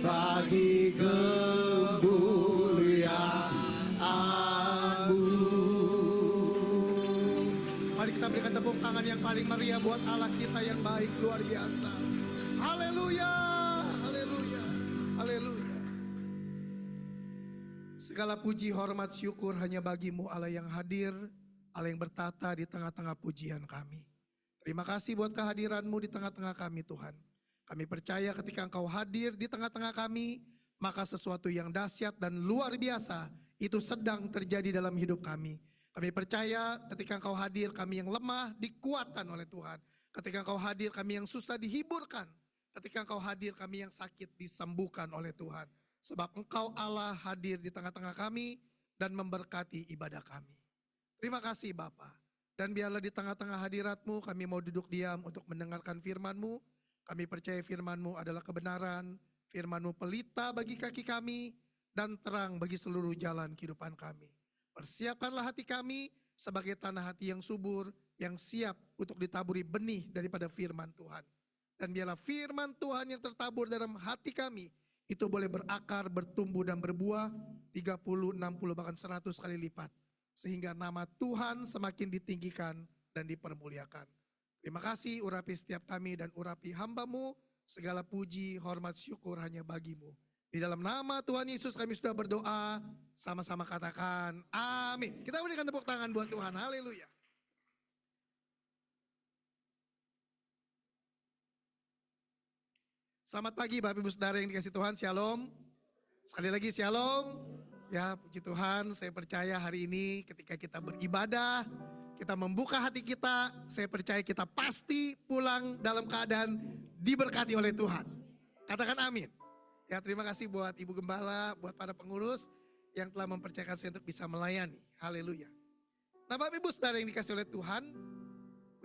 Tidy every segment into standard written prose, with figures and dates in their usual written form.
bagi kemuliaan-Mu. Mari kita berikan tepuk tangan yang paling meriah buat Allah kita yang baik, luar biasa. Haleluya, haleluya, haleluya. Segala puji, hormat, syukur hanya bagi-Mu Allah yang hadir, Allah yang bertata di tengah-tengah pujian kami. Terima kasih buat kehadiran-Mu di tengah-tengah kami Tuhan. Kami percaya ketika Engkau hadir di tengah-tengah kami, maka sesuatu yang dahsyat dan luar biasa itu sedang terjadi dalam hidup kami. Kami percaya ketika Engkau hadir, kami yang lemah dikuatkan oleh Tuhan. Ketika Engkau hadir, kami yang susah dihiburkan. Ketika Engkau hadir, kami yang sakit disembuhkan oleh Tuhan. Sebab Engkau Allah hadir di tengah-tengah kami dan memberkati ibadah kami. Terima kasih Bapa. Dan biarlah di tengah-tengah hadirat-Mu kami mau duduk diam untuk mendengarkan firman-Mu. Kami percaya firman-Mu adalah kebenaran, firman-Mu pelita bagi kaki kami, dan terang bagi seluruh jalan kehidupan kami. Persiapkanlah hati kami sebagai tanah hati yang subur, yang siap untuk ditaburi benih daripada firman Tuhan. Dan biarlah firman Tuhan yang tertabur dalam hati kami, itu boleh berakar, bertumbuh dan berbuah 30, 60 bahkan 100 kali lipat. Sehingga nama Tuhan semakin ditinggikan dan dipermuliakan. Terima kasih urapi setiap kami dan urapi hamba-Mu. Segala puji, hormat, syukur hanya bagi-Mu. Di dalam nama Tuhan Yesus kami sudah berdoa. Sama-sama katakan amin. Kita berikan tepuk tangan buat Tuhan. Haleluya. Selamat pagi Bapak Ibu Saudara yang dikasih Tuhan. Shalom. Sekali lagi shalom. Ya puji Tuhan, saya percaya hari ini ketika kita beribadah, kita membuka hati kita, saya percaya kita pasti pulang dalam keadaan diberkati oleh Tuhan. Katakan amin. Ya terima kasih buat Ibu Gembala, buat para pengurus yang telah mempercayakan saya untuk bisa melayani. Haleluya. Nah Bapak Ibu Saudara yang dikasih oleh Tuhan,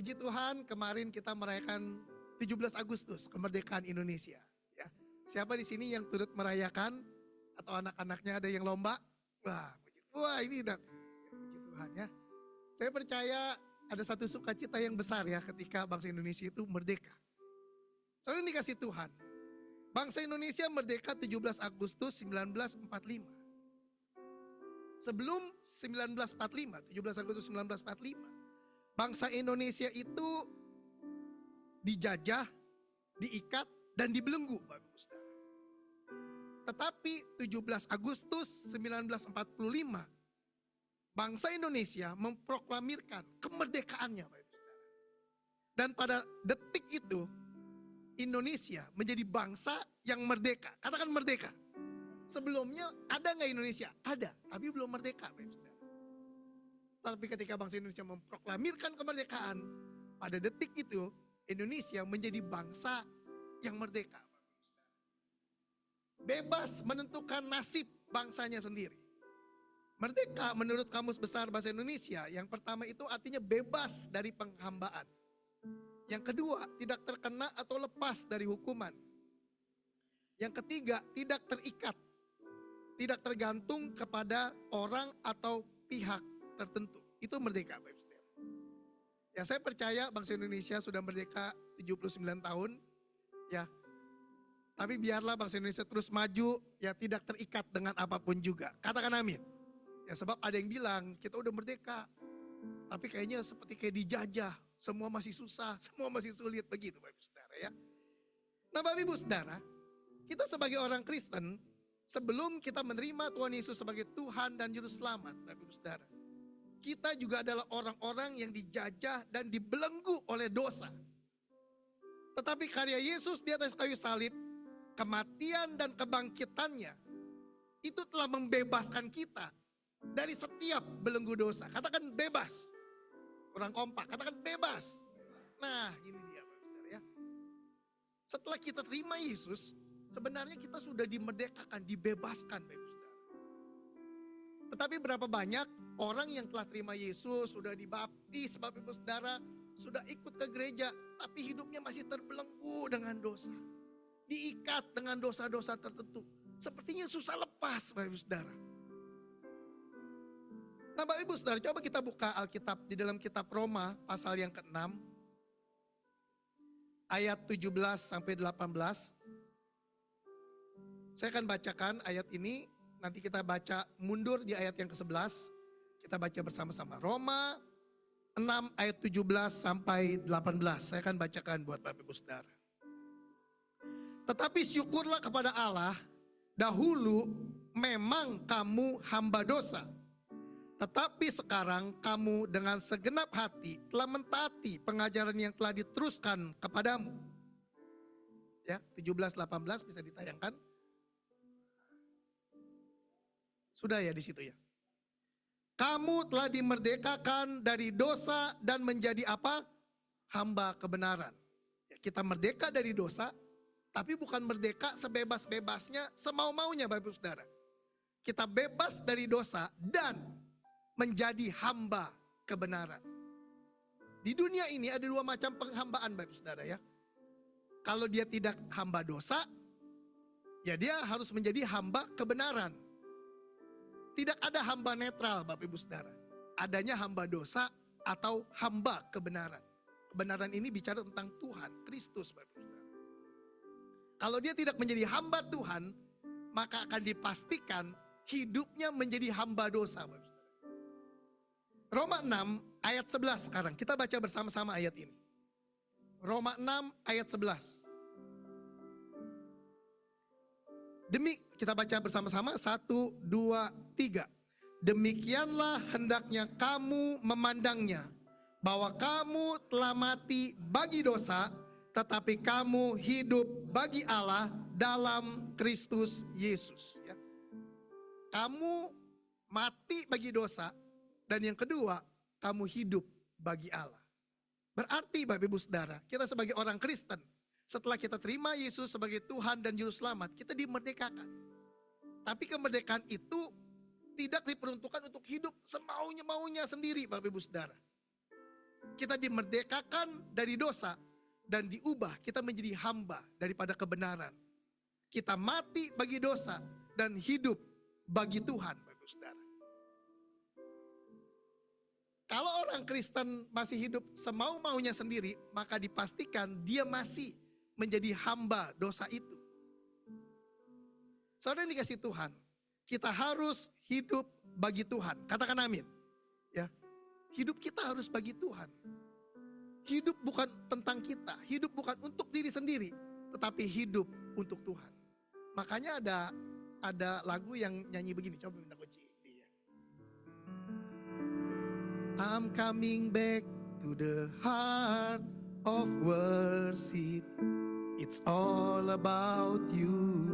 puji Tuhan kemarin kita merayakan 17 Agustus kemerdekaan Indonesia. Ya, siapa di sini yang turut merayakan? Atau anak-anaknya ada yang lomba? Wah ini udah, puji Tuhan ya. Saya percaya ada satu sukacita yang besar ya ketika bangsa Indonesia itu merdeka. Selalu dikasih Tuhan. Bangsa Indonesia merdeka 17 Agustus 1945. Sebelum 1945, 17 Agustus 1945, bangsa Indonesia itu dijajah, diikat, dan dibelenggu. Tetapi 17 Agustus 1945, bangsa Indonesia memproklamirkan kemerdekaannya. Dan pada detik itu, Indonesia menjadi bangsa yang merdeka. Katakan merdeka. Sebelumnya ada nggak Indonesia? Ada, tapi belum merdeka. Tapi ketika bangsa Indonesia memproklamirkan kemerdekaan, pada detik itu Indonesia menjadi bangsa yang merdeka. Bebas menentukan nasib bangsanya sendiri. Merdeka menurut Kamus Besar Bahasa Indonesia, yang pertama itu artinya bebas dari penghambaan. Yang kedua, tidak terkena atau lepas dari hukuman. Yang ketiga, tidak terikat. Tidak tergantung kepada orang atau pihak tertentu. Itu merdeka. Ya saya percaya bangsa Indonesia sudah merdeka 79 tahun. Ya. Tapi biarlah bangsa Indonesia terus maju, ya tidak terikat dengan apapun juga. Katakan amin. Ya sebab ada yang bilang kita udah merdeka, tapi kayaknya seperti kayak dijajah. Semua masih susah, semua masih sulit begitu Bapak Ibu Saudara ya. Nah Bapak Ibu Saudara, kita sebagai orang Kristen, sebelum kita menerima Tuhan Yesus sebagai Tuhan dan Juru Selamat Bapak Ibu Saudara, kita juga adalah orang-orang yang dijajah dan dibelenggu oleh dosa. Tetapi karya Yesus di atas kayu salib, kematian dan kebangkitannya itu telah membebaskan kita dari setiap belenggu dosa. Katakan bebas. Kurang kompak, katakan bebas. Nah ini dia Bapak Saudara ya. Setelah kita terima Yesus, sebenarnya kita sudah dimerdekakan, dibebaskan Bapak Saudara. Tetapi berapa banyak orang yang telah terima Yesus, sudah dibaptis Bapak Ibu Saudara, sudah ikut ke gereja, tapi hidupnya masih terbelenggu dengan dosa. Diikat dengan dosa-dosa tertentu. Sepertinya susah lepas Bapak Ibu Saudara. Nah Bapak Ibu Saudara, coba kita buka Alkitab di dalam kitab Roma pasal yang ke-6. Ayat 17 sampai 18. Saya akan bacakan ayat ini, nanti kita baca mundur di ayat yang ke-11. Kita baca bersama-sama. Roma 6 ayat 17 sampai 18. Saya akan bacakan buat Bapak Ibu Saudara. Tetapi syukurlah kepada Allah, dahulu memang kamu hamba dosa. Tetapi sekarang kamu dengan segenap hati telah mentaati pengajaran yang telah diteruskan kepadamu. Ya, 17-18 bisa ditayangkan. Sudah ya di situ ya. Kamu telah dimerdekakan dari dosa dan menjadi apa? Hamba kebenaran. Ya, kita merdeka dari dosa, tapi bukan merdeka sebebas-bebasnya, semau-maunya Bapak Ibu Saudara. Kita bebas dari dosa dan menjadi hamba kebenaran. Di dunia ini ada dua macam penghambaan Bapak Ibu Saudara ya. Kalau dia tidak hamba dosa, ya dia harus menjadi hamba kebenaran. Tidak ada hamba netral Bapak Ibu Saudara. Adanya hamba dosa atau hamba kebenaran. Kebenaran ini bicara tentang Tuhan, Kristus Bapak Ibu Saudara. Kalau dia tidak menjadi hamba Tuhan, maka akan dipastikan hidupnya menjadi hamba dosa Bapak Ibu Saudara. Roma 6 ayat 11 sekarang. Kita baca bersama-sama ayat ini. Roma 6 ayat 11. Kita baca bersama-sama 1, 2, 3. Demikianlah hendaknya kamu memandangnya, bahwa kamu telah mati bagi dosa, tetapi kamu hidup bagi Allah dalam Kristus Yesus. Ya. Kamu mati bagi dosa, dan yang kedua, kamu hidup bagi Allah. Berarti Bapak Ibu Saudara, kita sebagai orang Kristen, setelah kita terima Yesus sebagai Tuhan dan Juru Selamat, kita dimerdekakan. Tapi kemerdekaan itu tidak diperuntukkan untuk hidup semaunya-maunya sendiri Bapak Ibu Saudara. Kita dimerdekakan dari dosa dan diubah kita menjadi hamba daripada kebenaran. Kita mati bagi dosa dan hidup bagi Tuhan Bapak Ibu Saudara. Kalau orang Kristen masih hidup semau-maunya sendiri, maka dipastikan dia masih menjadi hamba dosa itu. Saudara yang dikasih Tuhan, kita harus hidup bagi Tuhan. Katakan amin. Ya, hidup kita harus bagi Tuhan. Hidup bukan tentang kita, hidup bukan untuk diri sendiri, tetapi hidup untuk Tuhan. Makanya ada lagu yang nyanyi begini, coba minta kunci dia. I'm coming back to the heart of worship. It's all about you.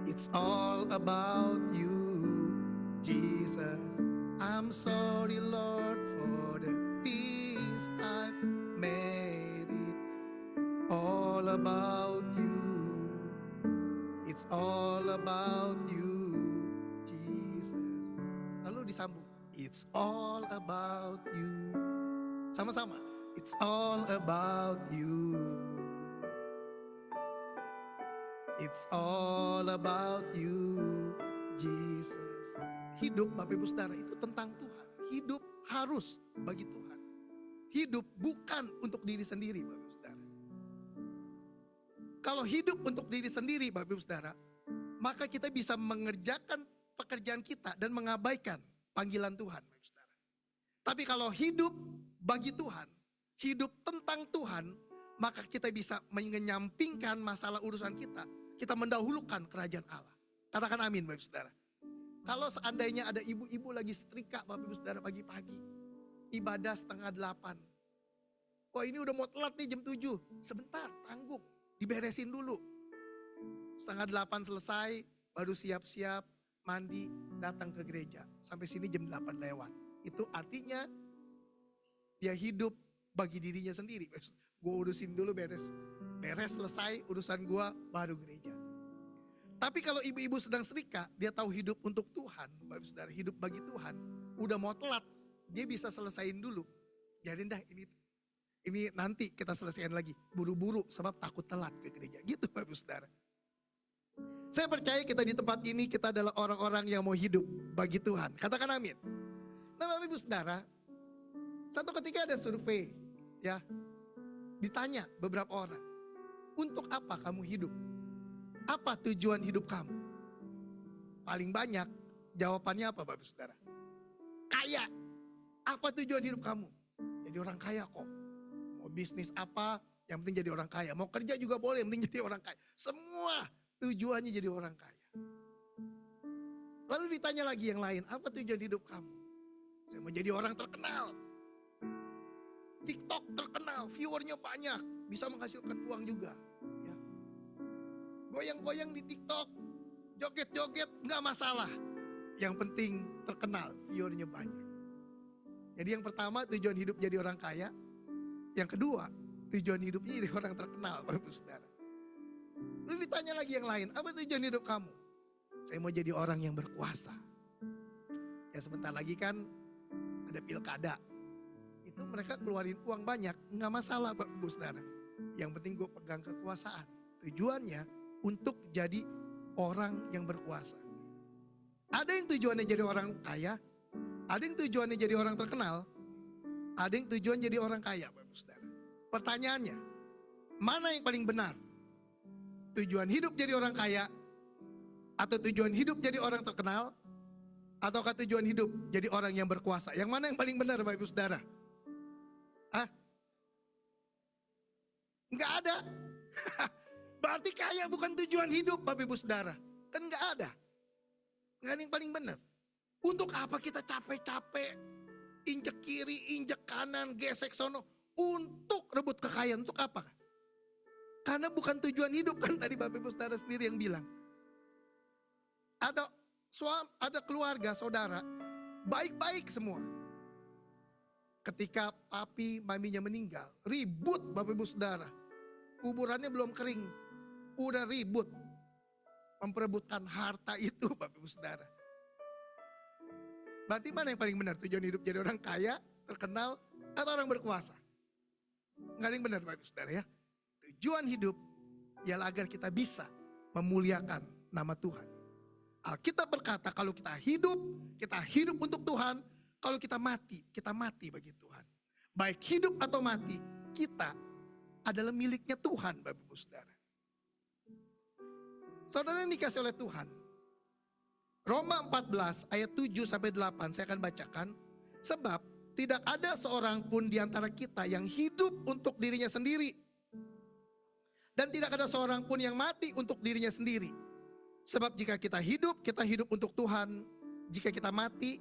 It's all about you, Jesus. I'm sorry, Lord, for the things I've made it all about you. It's all about you, Jesus. Lalu disambung. It's all about you. Sama-sama. It's all about you. It's all about you, Jesus. Hidup Bapak Ibu Saudara itu tentang Tuhan. Hidup harus bagi Tuhan. Hidup bukan untuk diri sendiri Bapak Ibu Saudara. Kalau hidup untuk diri sendiri Bapak Ibu Saudara, maka kita bisa mengerjakan pekerjaan kita dan mengabaikan panggilan Tuhan Bapak Ibu Saudara. Tapi kalau hidup bagi Tuhan, hidup tentang Tuhan, maka kita bisa menyampingkan masalah urusan kita. Kita mendahulukan kerajaan Allah. Katakan amin Bapak Ibu Saudara. Kalau seandainya ada ibu-ibu lagi setrika Bapak Ibu Saudara pagi-pagi, ibadah 7:30. Wah ini udah mau telat nih jam 7. Sebentar, tanggung, diberesin dulu. 7:30 selesai, baru siap-siap, mandi, datang ke gereja. Sampai sini jam 8 lewat. Itu artinya dia hidup bagi dirinya sendiri. Gue urusin dulu beres selesai urusan gue baru gereja. Tapi kalau ibu-ibu sedang setrika, dia tahu hidup untuk Tuhan, Bapak Saudara, hidup bagi Tuhan. Udah mau telat, dia bisa selesaiin dulu. Biarin dah ini nanti kita selesaikan lagi. Buru-buru sebab takut telat ke gereja. Gitu Bapak Saudara. Saya percaya kita di tempat ini kita adalah orang-orang yang mau hidup bagi Tuhan. Katakan amin. Nah Bapak Ibu Saudara, satu ketika ada survei, ya, ditanya beberapa orang, untuk apa kamu hidup? Apa tujuan hidup kamu? Paling banyak jawabannya apa Bapak Saudara? Kaya. Apa tujuan hidup kamu? Jadi orang kaya kok. Mau bisnis apa, yang penting jadi orang kaya. Mau kerja juga boleh, yang penting jadi orang kaya. Semua tujuannya jadi orang kaya. Lalu ditanya lagi yang lain, apa tujuan hidup kamu? Saya mau jadi orang terkenal. TikTok terkenal, viewernya banyak, bisa menghasilkan uang juga. Ya. Goyang-goyang di TikTok, joget-joget, nggak masalah. Yang penting terkenal, viewernya banyak. Jadi yang pertama tujuan hidup jadi orang kaya. Yang kedua tujuan hidupnya jadi orang terkenal Bapak Saudara. Lalu ditanya lagi yang lain, apa tujuan hidup kamu? Saya mau jadi orang yang berkuasa. Ya sebentar lagi kan ada pilkada. Itu mereka keluarin uang banyak, nggak masalah Bapak Saudara. Yang penting gue pegang kekuasaan. Tujuannya untuk jadi orang yang berkuasa. Ada yang tujuannya jadi orang kaya, ada yang tujuannya jadi orang terkenal, ada yang tujuan jadi orang kaya Bapak Saudara. Pertanyaannya, mana yang paling benar? Tujuan hidup jadi orang kaya, atau tujuan hidup jadi orang terkenal, ataukah tujuan hidup jadi orang yang berkuasa? Yang mana yang paling benar Bapak Saudara? Enggak ada. Berarti kaya bukan tujuan hidup Bapak Ibu Saudara. Kan enggak ada. Enggak ada yang paling benar. Untuk apa kita capek-capek, injek kiri, injek kanan, gesek sono, untuk rebut kekayaan, untuk apa? Karena bukan tujuan hidup kan tadi Bapak Ibu Saudara sendiri yang bilang. Ada keluarga, saudara, baik-baik semua. Ketika papi, maminya meninggal, ribut Bapak Ibu Saudara. Kuburannya belum kering, udah ribut. Memperebutkan harta itu Bapak Ibu Saudara. Berarti mana yang paling benar? Tujuan hidup jadi orang kaya, terkenal, atau orang berkuasa? Nggak ada yang benar Bapak Ibu Saudara ya. Tujuan hidup ialah agar kita bisa memuliakan nama Tuhan. Alkitab berkata kalau kita hidup untuk Tuhan. Kalau kita mati bagi Tuhan. Baik hidup atau mati, kita adalah miliknya Tuhan Bapak Ibu Saudara. Saudara yang dikasih oleh Tuhan. Roma 14 ayat 7 sampai 8 saya akan bacakan. Sebab tidak ada seorang pun di antara kita yang hidup untuk dirinya sendiri. Dan tidak ada seorang pun yang mati untuk dirinya sendiri. Sebab jika kita hidup untuk Tuhan. Jika kita mati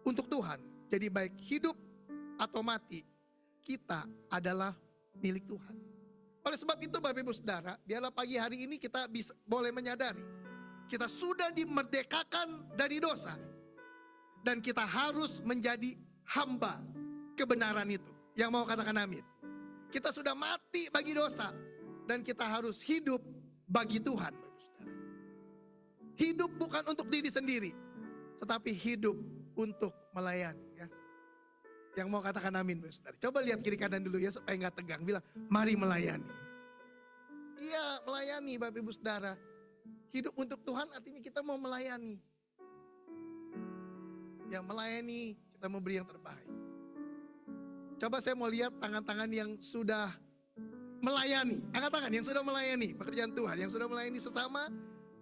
untuk Tuhan. Jadi baik hidup atau mati, kita adalah milik Tuhan. Oleh sebab itu Bapak Ibu Saudara, biarlah pagi hari ini kita boleh menyadari. Kita sudah dimerdekakan dari dosa. Dan kita harus menjadi hamba kebenaran itu. Yang mau katakan amin. Kita sudah mati bagi dosa. Dan kita harus hidup bagi Tuhan. Hidup bukan untuk diri sendiri. Tetapi hidup untuk melayani. Ya. Yang mau katakan amin. Saudara. Coba lihat kiri kanan dulu ya supaya gak tegang. Bilang mari melayani. Iya melayani Bapak Ibu Saudara. Hidup untuk Tuhan artinya kita mau melayani. Yang melayani kita mau beri yang terbaik. Coba saya mau lihat tangan-tangan yang sudah melayani. Angkat tangan yang sudah melayani pekerjaan Tuhan. Yang sudah melayani sesama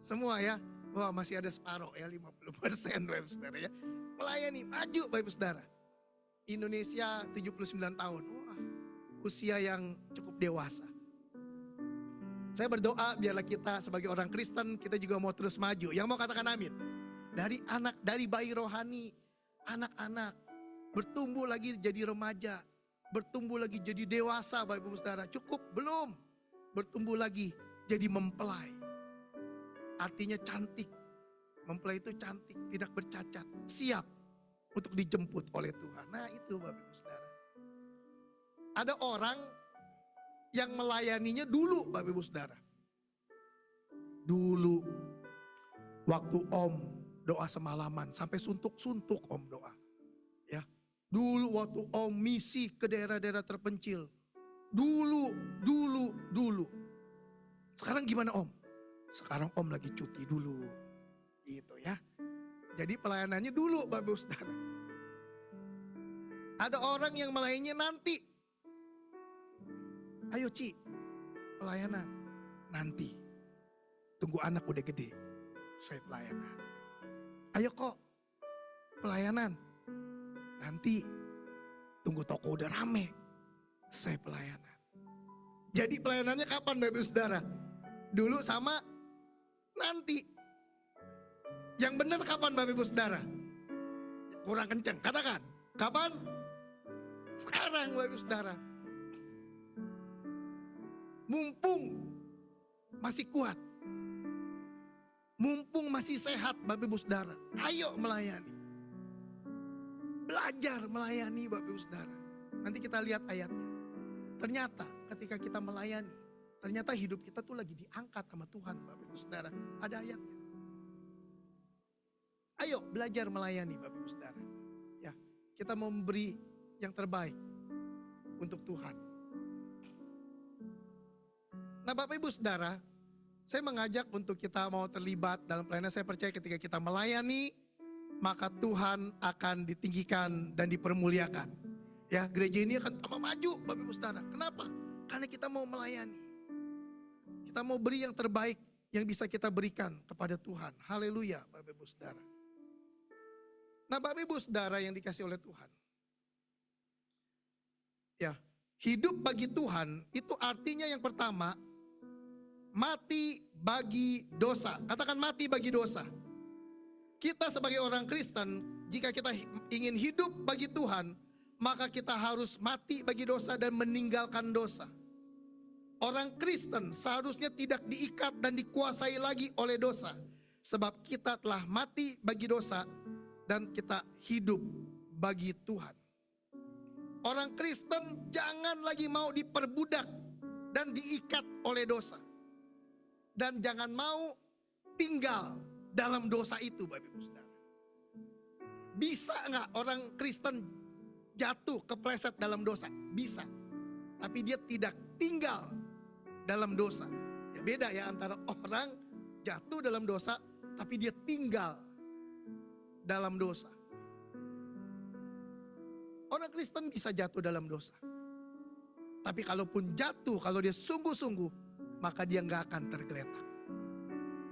semua ya. Wah masih ada separuh ya 50% Bapak Saudara ya. Melayani maju Bapak Saudara. Indonesia 79 tahun. Wah, usia yang cukup dewasa. Saya berdoa biarlah kita sebagai orang Kristen kita juga mau terus maju. Yang mau katakan amin. Dari bayi rohani, anak-anak bertumbuh lagi jadi remaja, bertumbuh lagi jadi dewasa Bapak Ibu Saudara. Cukup belum? Bertumbuh lagi jadi mempelai. Artinya cantik. Mempelai itu cantik, tidak bercacat, siap untuk dijemput oleh Tuhan. Nah itu Bapak Ibu Saudara. Ada orang yang melayaninya dulu Bapak Ibu Saudara. Dulu waktu Om doa semalaman sampai suntuk-suntuk Om doa. Ya. Dulu waktu Om misi ke daerah-daerah terpencil. Dulu. Sekarang gimana Om? Sekarang Om lagi cuti dulu. Gitu ya. Jadi pelayanannya dulu Bapak Ibu Saudara. Ada orang yang melayaninya nanti. Ayo Ci, pelayanan. nanti. Tunggu anak udah gede, saya pelayanan. Ayo kok, pelayanan. Nanti, tunggu toko udah rame, saya pelayanan. Jadi pelayanannya kapan Bapak Ibu Saudara? Dulu sama nanti. Yang benar kapan Bapak Ibu Saudara? Kurang kenceng, katakan. Kapan? Sekarang Bapak Ibu Saudara. Mumpung masih kuat. Mumpung masih sehat Bapak Ibu Saudara. Ayo melayani. Belajar melayani Bapak Ibu Saudara. Nanti kita lihat ayatnya. Ternyata ketika kita melayani, ternyata hidup kita tuh lagi diangkat sama Tuhan Bapak Ibu Saudara. Ada ayatnya. Ayo belajar melayani Bapak Ibu Saudara. Ya, kita mau memberi yang terbaik untuk Tuhan. Nah Bapak Ibu Saudara, saya mengajak untuk kita mau terlibat dalam pelayanan. Saya percaya ketika kita melayani, maka Tuhan akan ditinggikan dan dipermuliakan. Ya, gereja ini akan tambah maju Bapak Ibu Saudara. Kenapa? Karena kita mau melayani. Kita mau beri yang terbaik yang bisa kita berikan kepada Tuhan. Haleluya Bapak Ibu Saudara. Nah Bapak Ibu Saudara yang dikasih oleh Tuhan. Ya, hidup bagi Tuhan itu artinya yang pertama, mati bagi dosa. Katakan mati bagi dosa. Kita sebagai orang Kristen, jika kita ingin hidup bagi Tuhan, maka kita harus mati bagi dosa dan meninggalkan dosa. Orang Kristen seharusnya tidak diikat dan dikuasai lagi oleh dosa. Sebab kita telah mati bagi dosa dan kita hidup bagi Tuhan. Orang Kristen jangan lagi mau diperbudak dan diikat oleh dosa. Dan jangan mau tinggal dalam dosa itu Bapak Ibu Saudara. Bisa nggak orang Kristen jatuh kepleset dalam dosa? Bisa. Tapi dia tidak tinggal dalam dosa. Ya beda ya antara orang jatuh dalam dosa tapi dia tinggal dalam dosa. Orang Kristen bisa jatuh dalam dosa. Tapi kalaupun jatuh, kalau dia sungguh-sungguh, maka dia nggak akan tergeletak.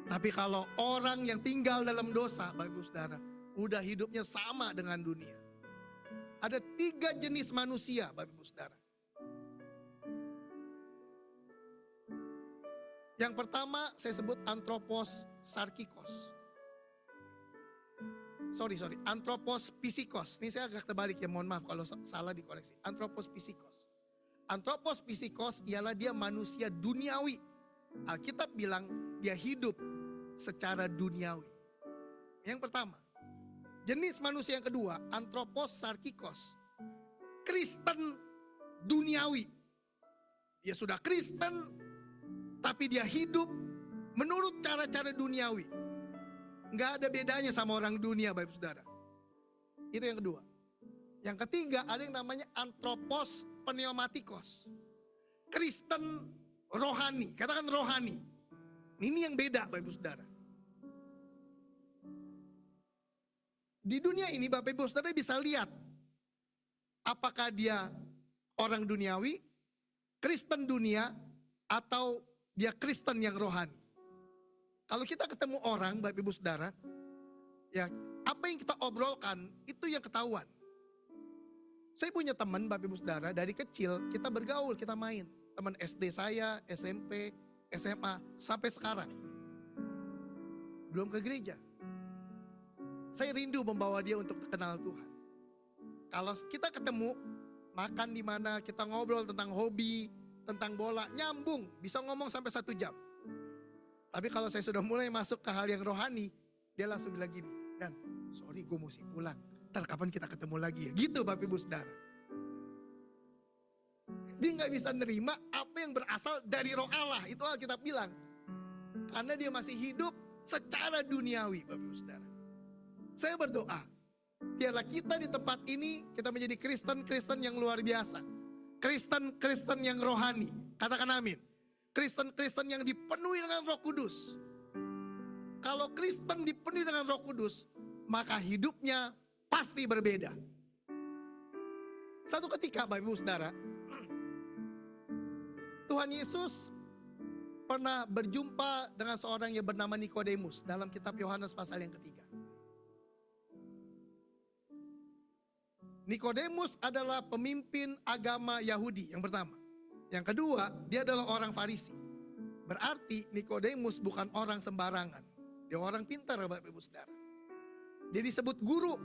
Tapi kalau orang yang tinggal dalam dosa, Bapak Ibu Saudara, udah hidupnya sama dengan dunia. Ada 3 jenis manusia, Bapak Ibu Saudara. Yang pertama saya sebut anthropos sarkikos. Anthropos psikos. Ini saya agak terbalik ya, mohon maaf kalau salah dikoreksi. Anthropos psikos. Anthropos psikos ialah dia manusia duniawi. Alkitab bilang dia hidup secara duniawi. Yang pertama. Jenis manusia yang kedua, anthropos sarkikos. Kristen duniawi. Dia sudah Kristen, tapi dia hidup menurut cara-cara duniawi. Nggak ada bedanya sama orang dunia Bapak Saudara. Itu yang kedua. Yang ketiga ada yang namanya anthropos pneumatikos. Kristen rohani. Katakan rohani. Ini yang beda Bapak Saudara. Di dunia ini Bapak Ibu Saudara bisa lihat apakah dia orang duniawi, Kristen dunia, atau dia Kristen yang rohani. Kalau kita ketemu orang Bapak Ibu Saudara, ya apa yang kita obrolkan itu yang ketahuan. Saya punya teman Bapak Ibu Saudara, dari kecil kita bergaul, kita main. Teman SD saya, SMP, SMA, sampai sekarang. Belum ke gereja. Saya rindu membawa dia untuk kenal Tuhan. Kalau kita ketemu, makan di mana, kita ngobrol tentang hobi, tentang bola, nyambung, bisa ngomong sampai 1 jam. Tapi kalau saya sudah mulai masuk ke hal yang rohani, dia langsung bilang gini, Dan, sorry gue mesti pulang. Ntar kapan kita ketemu lagi ya? Gitu Bapak Ibu Saudara. Dia gak bisa nerima apa yang berasal dari roh Allah. Itu Alkitab bilang. Karena dia masih hidup secara duniawi Bapak Ibu Saudara. Saya berdoa, biarlah kita di tempat ini, kita menjadi Kristen-Kristen yang luar biasa. Kristen-Kristen yang rohani. Katakan amin. Kristen-Kristen yang dipenuhi dengan Roh Kudus. Kalau Kristen dipenuhi dengan Roh Kudus, maka hidupnya pasti berbeda. Satu ketika Bapak Ibu Saudara, Tuhan Yesus pernah berjumpa dengan seorang yang bernama Nikodemus dalam kitab Yohanes pasal yang ketiga. Nikodemus adalah pemimpin agama Yahudi yang pertama. Yang kedua, dia adalah orang Farisi. Berarti Nikodemus bukan orang sembarangan. Dia orang pintar, Bapak Ibu Saudara. Dia disebut guru.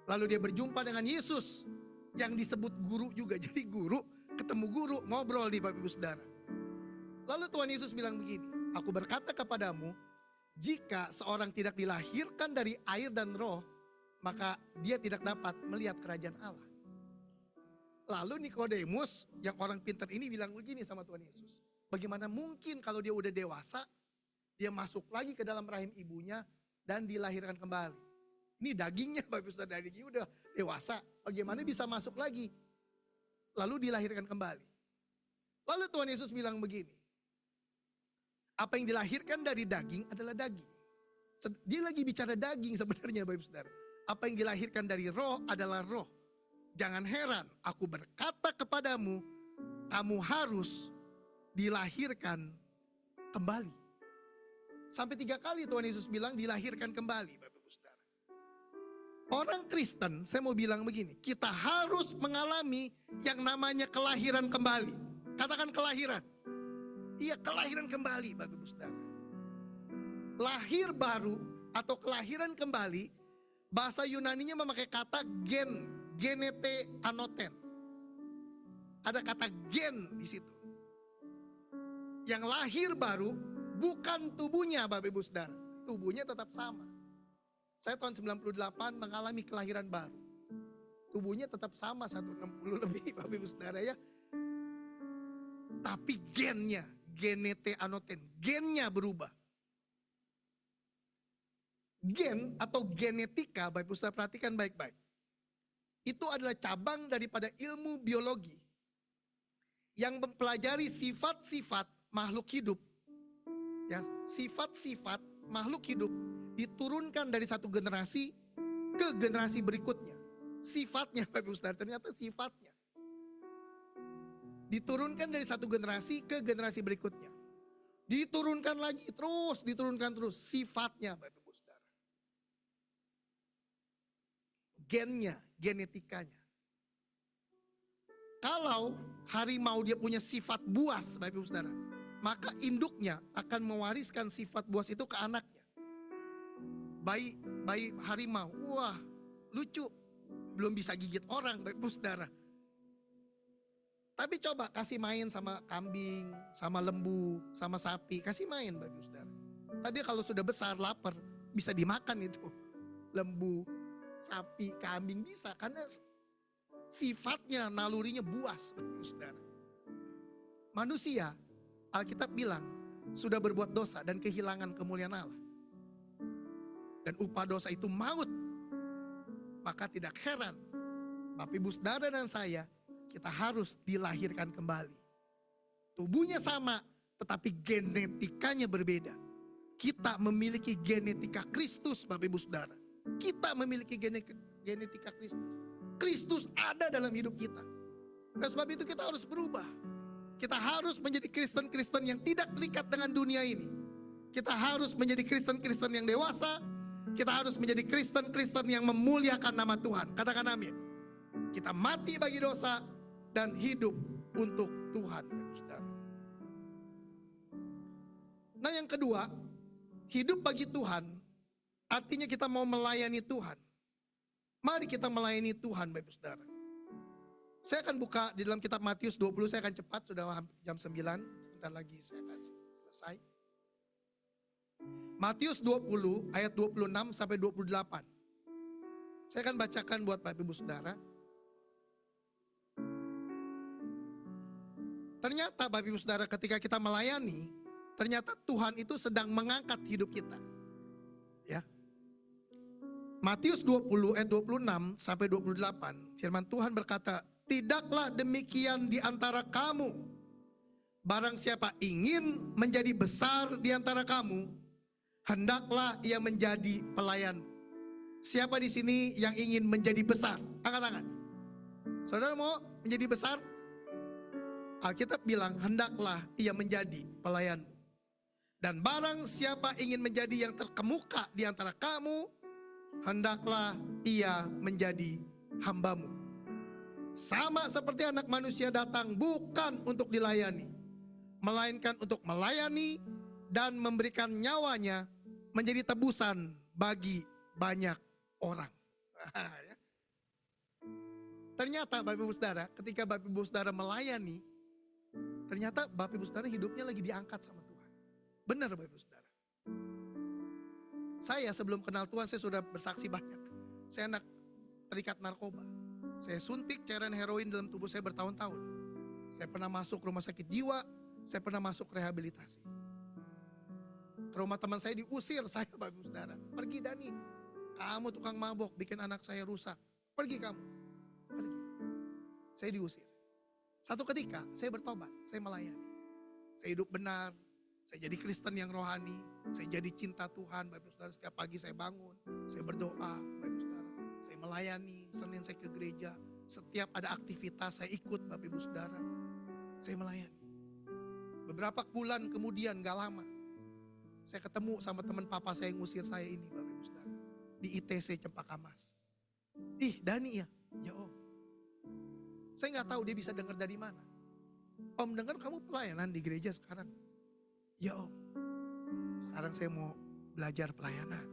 Lalu dia berjumpa dengan Yesus yang disebut guru juga. Jadi guru ketemu guru, ngobrol di Bapak Ibu Saudara. Lalu Tuhan Yesus bilang begini, aku berkata kepadamu, jika seorang tidak dilahirkan dari air dan roh, maka dia tidak dapat melihat kerajaan Allah. Lalu Nikodemus yang orang pintar ini bilang begini sama Tuhan Yesus. Bagaimana mungkin kalau dia udah dewasa, dia masuk lagi ke dalam rahim ibunya dan dilahirkan kembali. Ini dagingnya Bapak Ibu Saudara, dagingnya udah dewasa. Bagaimana bisa masuk lagi? Lalu dilahirkan kembali. Lalu Tuhan Yesus bilang begini. Apa yang dilahirkan dari daging adalah daging. Dia lagi bicara daging sebenarnya Bapak Ibu Saudara. Apa yang dilahirkan dari roh adalah roh. Jangan heran, aku berkata kepadamu, kamu harus dilahirkan kembali. Sampai 3 kali Tuhan Yesus bilang dilahirkan kembali Bapak Ibu Saudara. Orang Kristen, saya mau bilang begini, kita harus mengalami yang namanya kelahiran kembali. Katakan kelahiran. Iya, kelahiran kembali Bapak Ibu Saudara. Lahir baru atau kelahiran kembali, bahasa Yunaninya memakai kata genete anoten. Ada kata gen di situ. Yang lahir baru bukan tubuhnya Bapak Ibu Saudara. Tubuhnya tetap sama. Saya tahun 98 mengalami kelahiran baru. Tubuhnya tetap sama 160 lebih Bapak Ibu Saudara ya. Tapi gennya, genete anoten, gennya berubah. Gen atau genetika, Bapak Ibu Saudara perhatikan baik-baik. Itu adalah cabang daripada ilmu biologi yang mempelajari sifat-sifat makhluk hidup. Ya, sifat-sifat makhluk hidup diturunkan dari satu generasi ke generasi berikutnya. Sifatnya Bapak Ibu Saudara, ternyata sifatnya diturunkan dari satu generasi ke generasi berikutnya. Diturunkan lagi terus, diturunkan terus sifatnya Bapak Ibu Saudara. Gennya, genetikanya. Kalau harimau dia punya sifat buas Bapak Ibu Saudara, maka induknya akan mewariskan sifat buas itu ke anaknya. Bayi harimau, wah lucu, belum bisa gigit orang Bapak Ibu Saudara. Tapi coba kasih main sama kambing, sama lembu, sama sapi, kasih main Bapak Ibu Saudara. Tadi kalau sudah besar, lapar, bisa dimakan itu. Lembu, sapi, kambing bisa, karena sifatnya, nalurinya buas Bapak Ibu Saudara. Manusia, Alkitab bilang, sudah berbuat dosa dan kehilangan kemuliaan Allah. Dan upah dosa itu maut. Maka tidak heran, Bapak Ibu Saudara dan saya, kita harus dilahirkan kembali. Tubuhnya sama, tetapi genetikanya berbeda. Kita memiliki genetika Kristus Bapak Ibu Saudara. Kita memiliki genetika Kristus. Kristus ada dalam hidup kita. Dan sebab itu kita harus berubah. Kita harus menjadi Kristen-Kristen yang tidak terikat dengan dunia ini. Kita harus menjadi Kristen-Kristen yang dewasa. Kita harus menjadi Kristen-Kristen yang memuliakan nama Tuhan. Katakan amin. Kita mati bagi dosa dan hidup untuk Tuhan. Nah yang kedua, hidup bagi Tuhan artinya kita mau melayani Tuhan. Mari kita melayani Tuhan Bapak Ibu Saudara. Saya akan buka di dalam kitab Matius 20, saya akan cepat, sudah jam 9, sebentar lagi saya akan selesai. Matius 20 ayat 26 sampai 28. Saya akan bacakan buat Bapak Ibu Saudara. Ternyata Bapak Ibu Saudara ketika kita melayani, ternyata Tuhan itu sedang mengangkat hidup kita. Ya. Matius 20 ayat 26 sampai 28, firman Tuhan berkata, tidaklah demikian di antara kamu. Barang siapa ingin menjadi besar di antara kamu, hendaklah ia menjadi pelayan. Siapa di sini yang ingin menjadi besar? Angkat tangan. Saudara mau menjadi besar? Alkitab bilang, hendaklah ia menjadi pelayanmu. Dan barang siapa ingin menjadi yang terkemuka di antara kamu, hendaklah ia menjadi hambamu. Sama seperti anak manusia datang bukan untuk dilayani, melainkan untuk melayani dan memberikan nyawanya menjadi tebusan bagi banyak orang. Ternyata Bapak Ibu Saudara, ketika Bapak Ibu Saudara melayani, ternyata Bapak Ibu Saudara hidupnya lagi diangkat sama Tuhan. Benar Bapak Ibu Saudara. Saya sebelum kenal Tuhan, saya sudah bersaksi banyak. Saya anak terikat narkoba. Saya suntik cairan heroin dalam tubuh saya bertahun-tahun. Saya pernah masuk rumah sakit jiwa, saya pernah masuk rehabilitasi. Ke rumah teman saya diusir, saya Bapak Ibu Saudara. Pergi Dani, kamu tukang mabok, bikin anak saya rusak. Pergi kamu, pergi. Saya diusir. Satu ketika saya bertobat, saya melayani. Saya hidup benar, saya jadi Kristen yang rohani, saya jadi cinta Tuhan. Bapak Ibu Saudara, setiap pagi saya bangun, saya berdoa, Bapak Ibu Saudara. Saya melayani, Senin saya ke gereja, setiap ada aktivitas saya ikut Bapak Ibu Saudara. Saya melayani. Beberapa bulan kemudian, gak lama, saya ketemu sama teman papa saya yang ngusir saya ini Bapak Ibu Saudara. Di ITC Cempaka Mas. Ih Dani ya? Ya Om. Saya gak tahu dia bisa dengar dari mana. Om dengar kamu pelayanan di gereja sekarang. Ya Om. Sekarang saya mau belajar pelayanan.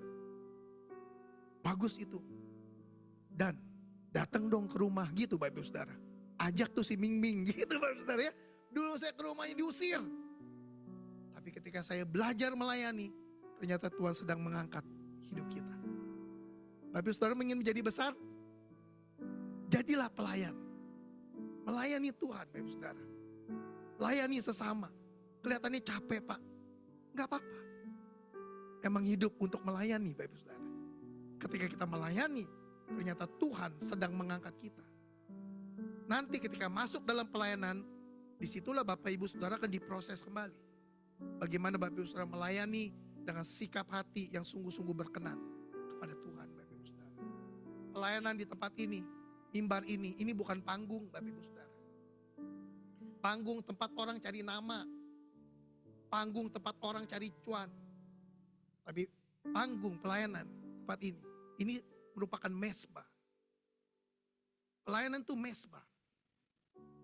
Bagus itu. Dan datang dong ke rumah gitu Bapak Ibu Saudara. Ajak tuh si Ming Ming gitu Bapak Ibu Saudara ya. Dulu saya ke rumahnya diusir. Tapi ketika saya belajar melayani, ternyata Tuhan sedang mengangkat hidup kita. Bapak Ibu Saudara ingin menjadi besar? Jadilah pelayan. Melayani Tuhan Bapak Ibu Saudara. Layani sesama. Kelihatannya capek Pak. Gak apa-apa. Emang hidup untuk melayani Bapak Ibu Saudara. Ketika kita melayani, ternyata Tuhan sedang mengangkat kita. Nanti ketika masuk dalam pelayanan, disitulah Bapak Ibu Saudara akan diproses kembali. Bagaimana Bapak Ibu Saudara melayani dengan sikap hati yang sungguh-sungguh berkenan kepada Tuhan Bapak Ibu Saudara. Pelayanan di tempat ini, mimbar ini bukan panggung Bapak Ibu Saudara. Panggung tempat orang cari nama. Panggung tempat orang cari cuan. Tapi panggung pelayanan tempat ini merupakan mesbah. Pelayanan itu mesbah.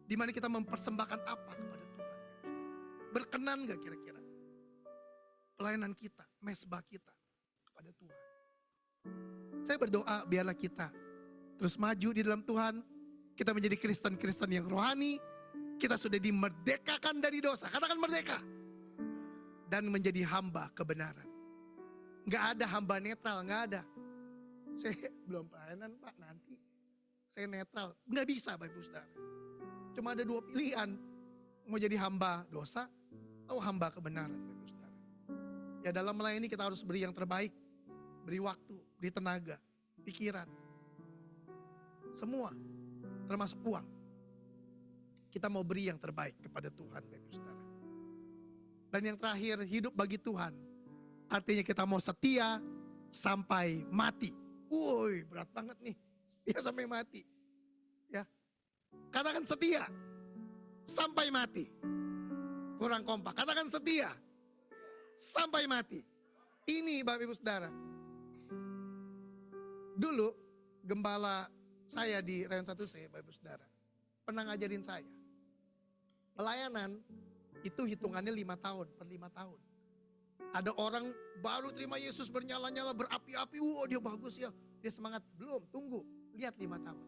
Di mana kita mempersembahkan apa kepada Tuhan. Berkenan gak kira-kira pelayanan kita, mesbah kita kepada Tuhan. Saya berdoa biarlah kita terus maju di dalam Tuhan. Kita menjadi Kristen-Kristen yang rohani. Kita sudah dimerdekakan dari dosa. Katakan merdeka. Dan menjadi hamba kebenaran. Gak ada hamba netral, gak ada. Saya belum pelayanan Pak, nanti saya netral. Gak bisa Bapak Ibu Saudara. Cuma ada dua pilihan. Mau jadi hamba dosa atau hamba kebenaran Bapak Ibu Saudara. Ya dalam melayani kita harus beri yang terbaik. Beri waktu, beri tenaga, pikiran. Semua, termasuk uang. Kita mau beri yang terbaik kepada Tuhan Bapak Ibu Saudara. Dan yang terakhir, hidup bagi Tuhan. Artinya kita mau setia sampai mati. Woi, berat banget nih. Setia sampai mati. Ya. Katakan setia sampai mati. Kurang kompak. Katakan setia sampai mati. Ini Bapak Ibu Saudara. Dulu gembala saya di Rayon 1C, Bapak Ibu Saudara, pernah ngajarin saya. Pelayanan itu hitungannya 5 tahun, per 5 tahun. Ada orang baru terima Yesus bernyala-nyala, berapi-api, wah dia bagus ya, dia semangat. Belum, tunggu, lihat 5 tahun.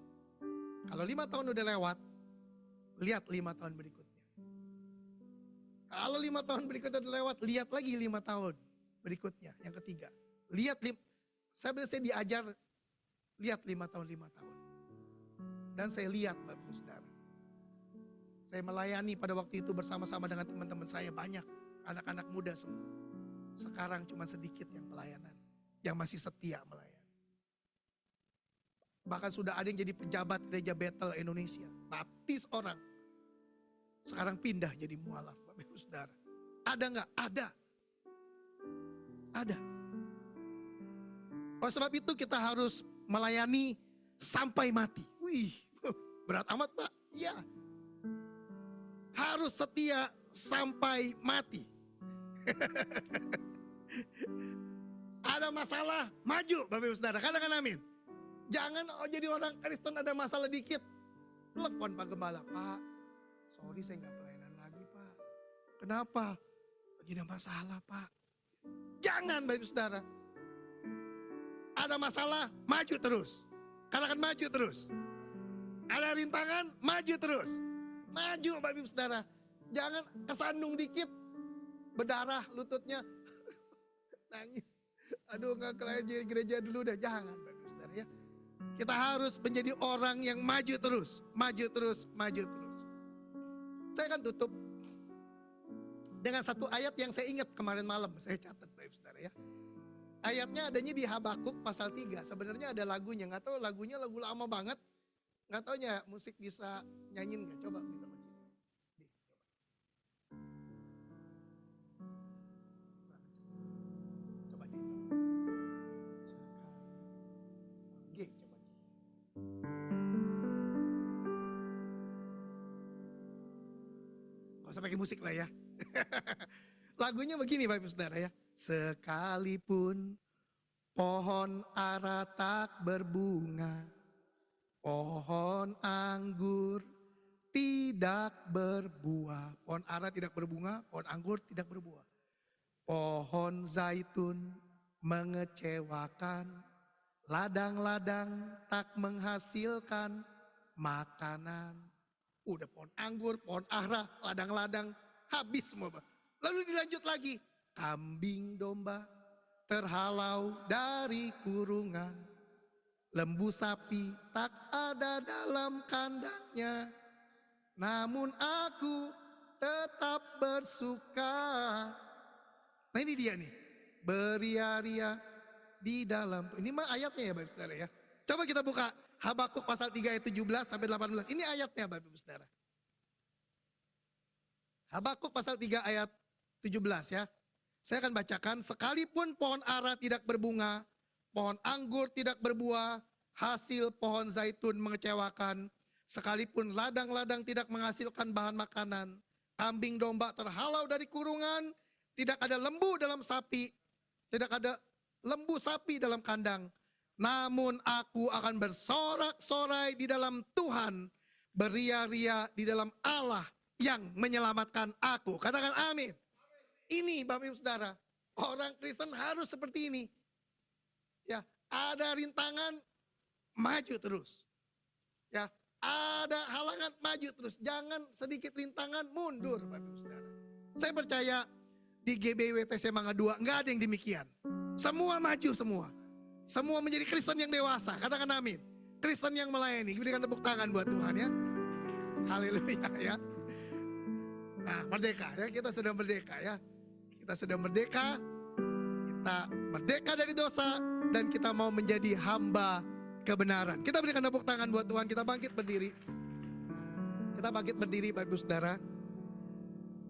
Kalau 5 tahun udah lewat, lihat 5 tahun berikutnya. Kalau 5 tahun berikutnya udah lewat, lihat lagi 5 tahun berikutnya, yang ketiga. Saya diajar, lihat 5 tahun, 5 tahun. Dan saya lihat Bapak Ibu Saudara. Saya melayani pada waktu itu bersama-sama dengan teman-teman saya banyak. Anak-anak muda semua. Sekarang cuma sedikit yang pelayanan. Yang masih setia melayani. Bahkan sudah ada yang jadi pejabat gereja Bethel Indonesia. Baptis orang. Sekarang pindah jadi mualaf Bapak Ibu Saudara. Ada gak? Ada. Ada. Oleh sebab itu kita harus melayani sampai mati. Wih, berat amat Pak. Iya. harus setia sampai mati. Ada masalah, maju Bapak Ibu Saudara, katakan amin. Jangan jadi orang Kristen ada masalah dikit, telepon Pak Gembala, Pak, sorry saya nggak pelayanan lagi Pak. Kenapa? Lagi ada masalah Pak. Jangan Bapak Ibu Saudara. Ada masalah, maju terus. Katakan maju terus. Ada rintangan, maju terus. Maju Bapak Ibu Saudara. Jangan kesandung dikit, berdarah lututnya, nangis. Aduh gak ke gereja dulu dah. Jangan Bapak Ibu Saudara ya. Kita harus menjadi orang yang maju terus. Maju terus, maju terus. Saya akan tutup dengan satu ayat yang saya ingat kemarin malam. Saya catat Bapak Ibu Saudara ya. Ayatnya adanya di Habakuk pasal 3. Sebenarnya ada lagunya. Gak tahu lagunya lagu lama banget. Gak taunya musik bisa nyanyiin gak? Coba minta kunci. Coba di. G coba. Gak usah pakai musik lah ya. Lagunya begini Bapak Ibu Saudara ya. Sekalipun pohon ara tak berbunga, pohon anggur tidak berbuah. Pohon ara tidak berbunga, pohon anggur tidak berbuah. Pohon zaitun mengecewakan, ladang-ladang tak menghasilkan makanan. Udah pohon anggur, pohon ara, ladang-ladang habis semua. Lalu dilanjut lagi, kambing domba terhalau dari kurungan, lembu sapi tak ada dalam kandangnya, namun aku tetap bersuka. Nah ini dia nih, beria-ria di dalam. Ini mah ayatnya ya Bapak Ibu Saudara ya. Coba kita buka Habakuk pasal 3 ayat 17 sampai 18. Ini ayatnya Bapak Ibu Saudara. Habakuk pasal 3 ayat 17 ya. Saya akan bacakan, sekalipun pohon ara tidak berbunga, pohon anggur tidak berbuah, hasil pohon zaitun mengecewakan, sekalipun ladang-ladang tidak menghasilkan bahan makanan, kambing domba terhalau dari kurungan, tidak ada lembu dalam sapi, tidak ada lembu sapi dalam kandang, namun aku akan bersorak-sorai di dalam Tuhan, beria-ria di dalam Allah yang menyelamatkan aku. Katakan amin. Ini Bapak Ibu Saudara, orang Kristen harus seperti ini. Ya, ada rintangan, maju terus. Ya, ada halangan, maju terus. Jangan sedikit rintangan, mundur Bapak Ibu Saudara. Saya percaya di GBWTC Mangga 2 enggak ada yang demikian. Semua maju semua. Semua menjadi Kristen yang dewasa. Katakan amin. Kristen yang melayani. Berikan tepuk tangan buat Tuhan ya. Haleluya ya. Nah, merdeka ya, kita sudah merdeka ya. Kita sudah merdeka, kita merdeka dari dosa, dan kita mau menjadi hamba kebenaran. Kita berikan tepuk tangan buat Tuhan, kita bangkit berdiri. Kita bangkit berdiri Bapak Ibu Saudara.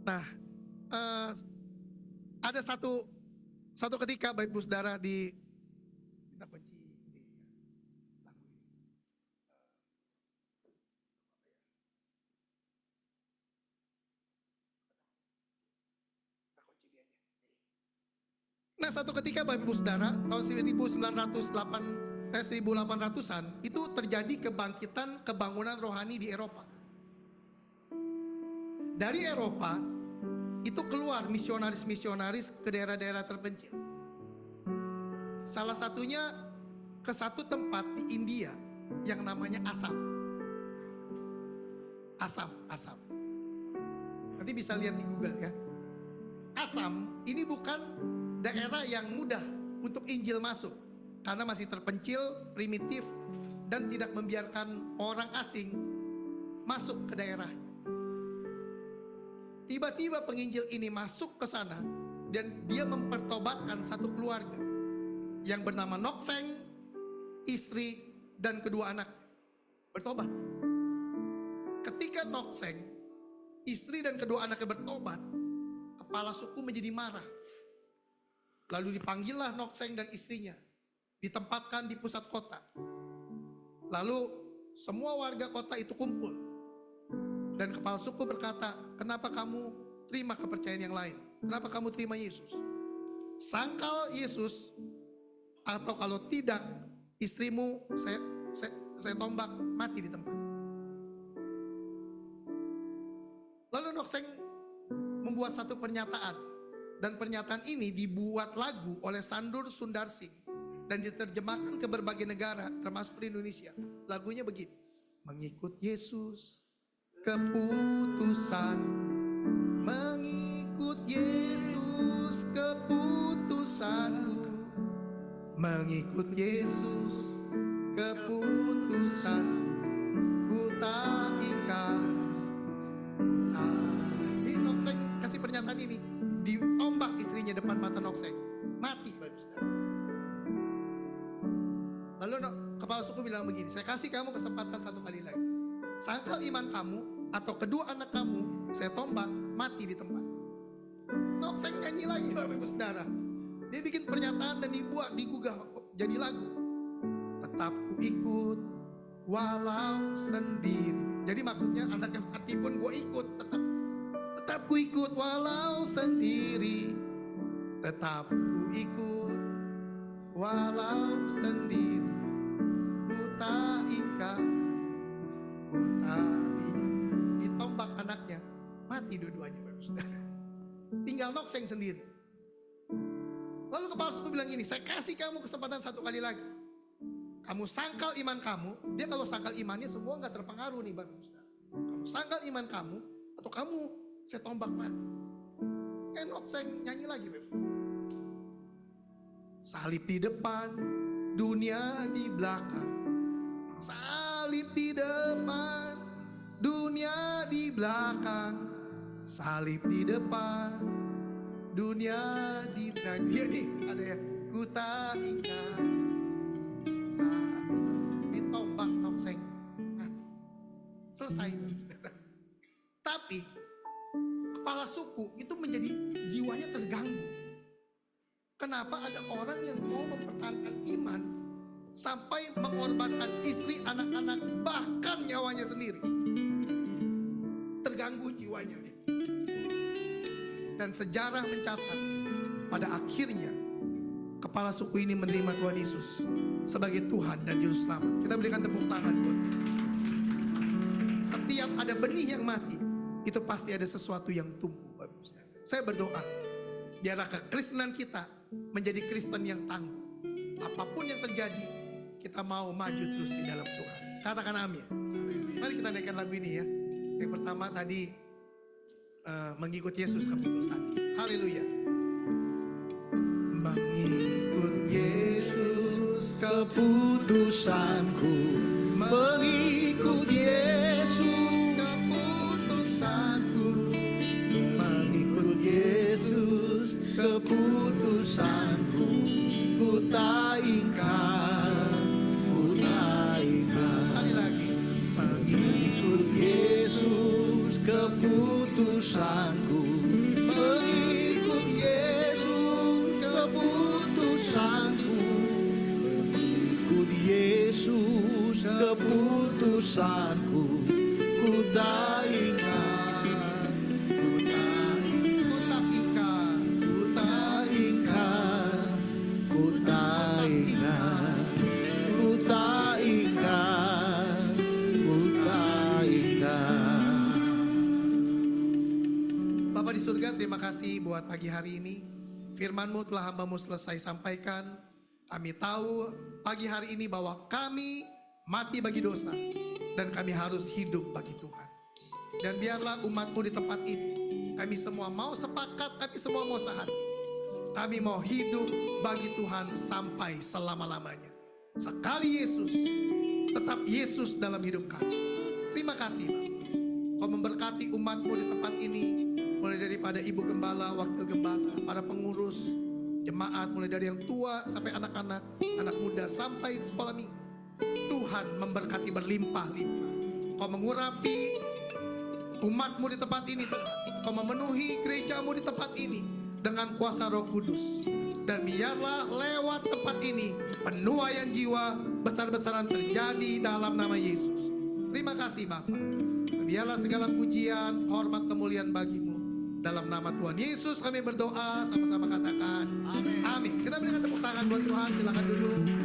Nah, ada satu ketika Bapak Ibu Saudara di, kita kunci di lagu ini. Nah satu ketika Bapak Ibu Saudara, tahun 1800-an itu terjadi kebangkitan kebangunan rohani di Eropa. Dari Eropa itu keluar misionaris-misionaris ke daerah-daerah terpencil. Salah satunya ke satu tempat di India yang namanya Assam. Assam. Nanti bisa lihat di Google ya. Assam ini bukan daerah yang mudah untuk Injil masuk, karena masih terpencil, primitif, dan tidak membiarkan orang asing masuk ke daerahnya. Tiba-tiba penginjil ini masuk ke sana dan dia mempertobatkan satu keluarga yang bernama Nokseng, istri dan kedua anak bertobat. Ketika Nokseng, istri dan kedua anaknya bertobat, kepala suku menjadi marah. Lalu dipanggillah Nokseng dan istrinya, ditempatkan di pusat kota. Lalu semua warga kota itu kumpul Dan kepala suku berkata, kenapa kamu terima kepercayaan yang lain? Kenapa kamu terima Yesus? Sangkal Yesus, atau kalau tidak, istrimu saya tombak mati di tempat. Lalu Nokseng membuat satu pernyataan. Dan pernyataan ini dibuat lagu oleh Sandur Sundarsing. Dan diterjemahkan ke berbagai negara, termasuk di Indonesia. Lagunya begini. Mengikut Yesus, keputusan. Mengikut Yesus, keputusanku. Mengikut Yesus, keputusan. Ku tak ingkar. Ini Nokseng kasih pernyataan ini. Diombak istrinya depan mata Nokseng. Mati. Lalu kepala suku bilang begini, saya kasih kamu kesempatan satu kali lagi. Sangkal iman kamu atau kedua anak kamu, saya tombak, mati di tempat. Nokseng nyanyi lagi Bapak Ibu Saudara. Dia bikin pernyataan dan digugah jadi lagu. Tetap ku ikut walau sendiri. Jadi maksudnya anak yang mati pun gue ikut. Tetap ku ikut walau sendiri. Tetap ku ikut walau sendiri. Ku tak ingkar. Ku tak ingkar. Ditombak anaknya. Mati dua-duanya Bapak Ibu Saudara. Tinggal Nokseng sendiri. Lalu kepala suku bilang gini, saya kasih kamu kesempatan satu kali lagi. Kamu sangkal iman kamu. Dia kalau sangkal imannya semua gak terpengaruh nih Bapak Ibu Saudara. Kamu sangkal iman kamu atau kamu saya tombak mati. Nokseng nyanyi lagi Bapak. Salib di depan, dunia di belakang. Salib di depan, dunia di belakang. Salib di depan, dunia di belakang. Dia nih ada ya. Ku tak ingkar. Ditombak Nokseng mati. Selesai. Tapi kepala suku itu menjadi jiwanya terganggu. Kenapa ada orang yang mau mempertahankan iman sampai mengorbankan istri, anak-anak, bahkan nyawanya sendiri? Terganggu jiwanya. Dan sejarah mencatat pada akhirnya kepala suku ini menerima Tuhan Yesus sebagai Tuhan dan Juru Selamat. Kita berikan tepuk tangan buat. Setiap ada benih yang mati, itu pasti ada sesuatu yang tumbuh. Saya berdoa, biarlah kekristenan kita menjadi Kristen yang tangguh. Apapun yang terjadi, kita mau maju terus di dalam Tuhan. Katakan amin. Mari kita naikkan lagu ini ya. Yang pertama tadi mengikut Yesus keputusan. Haleluya. Mengikut Yesus keputusanku. Mengikut Yesus keputusanku. Mengikut Yesus keputusanku. Ku tak ingkar, ku tak ingkar. Sekali lagi. Mengikut Yesus keputusanku. Mengikut Yesus keputusanku. Mengikut Yesus keputusanku. Ku tak ingkar, ku tak ingkar, ku tak ingkar, ku tak ingkar, ku tak ingkar, ku tak ingkar. Bapa di surga, terima kasih buat pagi hari ini. Firman-Mu telah hamba-Mu selesai sampaikan. Kami tahu pagi hari ini bahwa kami mati bagi dosa dan kami harus hidup bagi Tuhan. Dan biarlah umat-Mu di tempat ini, kami semua mau sepakat, kami semua mau sehati. Kami mau hidup bagi Tuhan sampai selama-lamanya. Sekali Yesus, tetap Yesus dalam hidup kami. Terima kasih Bapak. Kau memberkati umat-Mu di tempat ini, mulai daripada ibu gembala, wakil gembala, para pengurus, jemaat, mulai dari yang tua sampai anak-anak, anak muda sampai sekolah minggu. Tuhan memberkati berlimpah-limpah. Kau mengurapi umat-Mu di tempat ini Tuhan. Kau memenuhi gereja-Mu di tempat ini dengan kuasa Roh Kudus. Dan biarlah lewat tempat ini penuaian jiwa besar-besaran terjadi dalam nama Yesus. Terima kasih Bapak. Biarlah segala pujian, hormat, kemuliaan bagimu. Dalam nama Tuhan Yesus kami berdoa, sama-sama katakan amin. Kita berikan tepuk tangan buat Tuhan, silakan duduk.